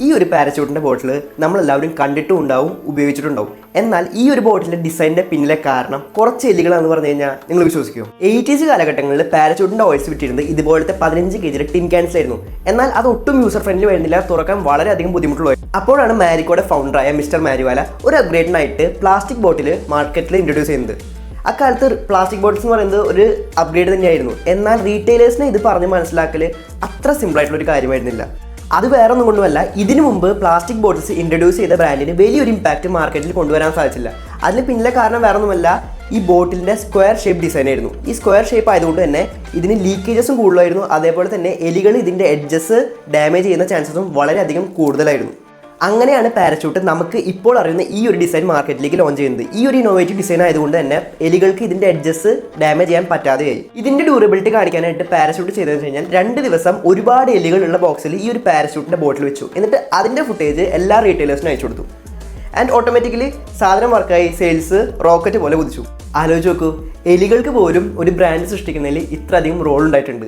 ഈ ഒരു പാരച്യൂട്ടിൻ്റെ ബോട്ടിൽ നമ്മളെല്ലാവരും കണ്ടിട്ടും ഉണ്ടാവും, ഉപയോഗിച്ചിട്ടുണ്ടാവും. എന്നാൽ ഈ ഒരു ബോട്ടിലിൻ്റെ ഡിസൈനിൻ്റെ പിന്നിലെ കാരണം കുറച്ച് എലികളാണെന്ന് പറഞ്ഞു കഴിഞ്ഞാൽ നിങ്ങൾ വിശ്വസിക്കുമോ? 80s കാലഘട്ടങ്ങളിൽ പാരച്യൂട്ടിൻ്റെ ഓയിൽസ് വിറ്റിരുന്നത് ഇതുപോലത്തെ 15 kg ടിൻ ക്യാൻസ് ആയിരുന്നു. എന്നാൽ അത് ഒട്ടും യൂസർ ഫ്രണ്ട്ലി വരുന്നില്ല, തുറക്കാൻ വളരെയധികം ബുദ്ധിമുട്ടുള്ളതായിരുന്നു. അപ്പോഴാണ് മാരിക്കോയുടെ ഫൗണ്ടറായ മിസ്റ്റർ മാരിവാല ഒരു അപ്ഗ്രേഡിനായിട്ട് പ്ലാസ്റ്റിക് ബോട്ടിൽ മാർക്കറ്റിൽ ഇൻട്രൊഡ്യൂസ് ചെയ്യുന്നത്. അക്കാലത്ത് പ്ലാസ്റ്റിക് ബോട്ടിൽസ് എന്ന് പറയുന്നത് ഒരു അപ്ഗ്രേഡ് തന്നെയായിരുന്നു. എന്നാൽ റീറ്റെയിലേഴ്സിനെ ഇത് പറഞ്ഞ് മനസ്സിലാക്കൽ അത്ര സിമ്പിളായിട്ടുള്ളൊരു കാര്യമായിരുന്നില്ല. അത് വേറെ ഒന്നും കൊണ്ടുമല്ല, ഇതിനു മുമ്പ് പ്ലാസ്റ്റിക് ബോട്ടിൽസ് ഇൻട്രൊഡ്യൂസ് ചെയ്ത ബ്രാൻഡിന് വലിയൊരു ഇമ്പാക്റ്റ് മാർക്കറ്റിൽ കൊണ്ടുവരാൻ സാധിച്ചില്ല. അതിന് പിന്നിലെ കാരണം വേറെ ഒന്നുമല്ല, ഈ ബോട്ടിലിൻ്റെ സ്ക്വയർ ഷേപ്പ് ഡിസൈൻ ആയിരുന്നു. ഈ സ്ക്വയർ ഷേപ്പ് ആയതുകൊണ്ട് തന്നെ ഇതിന് ലീക്കേജസും കൂടുതലായിരുന്നു. അതേപോലെ തന്നെ എലികൾ ഇതിൻ്റെ എഡ്ജസ് ഡാമേജ് ചെയ്യുന്ന ചാൻസസും വളരെയധികം കൂടുതലായിരുന്നു. അങ്ങനെയാണ് പാരച്യൂട്ട് നമുക്ക് ഇപ്പോൾ അറിയുന്ന ഈ ഒരു ഡിസൈൻ മാർക്കറ്റിലേക്ക് ലോഞ്ച് ചെയ്യുന്നത്. ഈ ഒരു ഇന്നോവേറ്റീവ് ഡിസൈൻ ആയതുകൊണ്ട് തന്നെ എലികൾക്ക് ഇതിൻ്റെ എഡ്ജസ് ഡാമേജ് ചെയ്യാൻ പറ്റാതെയായി. ഇതിൻ്റെ ഡ്യൂറബിലിറ്റി കാണിക്കാനായിട്ട് പാരച്യൂട്ട് ചെയ്തതെന്ന് വെച്ച് കഴിഞ്ഞാൽ 2 ദിവസം ഒരുപാട് എലികളുള്ള ബോക്സിൽ ഈ ഒരു പാരച്യൂട്ടിൻ്റെ ബോട്ടിൽ വെച്ചു. എന്നിട്ട് അതിൻ്റെ ഫുട്ടേജ് എല്ലാ റീറ്റെയിലേഴ്സിനും അയച്ചു കൊടുത്തു. ആൻഡ് ഓട്ടോമാറ്റിക്കലി സാധനം വർക്കായി, സെയിൽസ് റോക്കറ്റ് പോലെ കുതിച്ചു. ആലോചിച്ച് നോക്കൂ, എലികൾക്ക് പോലും ഒരു ബ്രാൻഡ് സൃഷ്ടിക്കുന്നതിൽ ഇത്ര അധികം റോൾ ഉണ്ടായിട്ടുണ്ട്.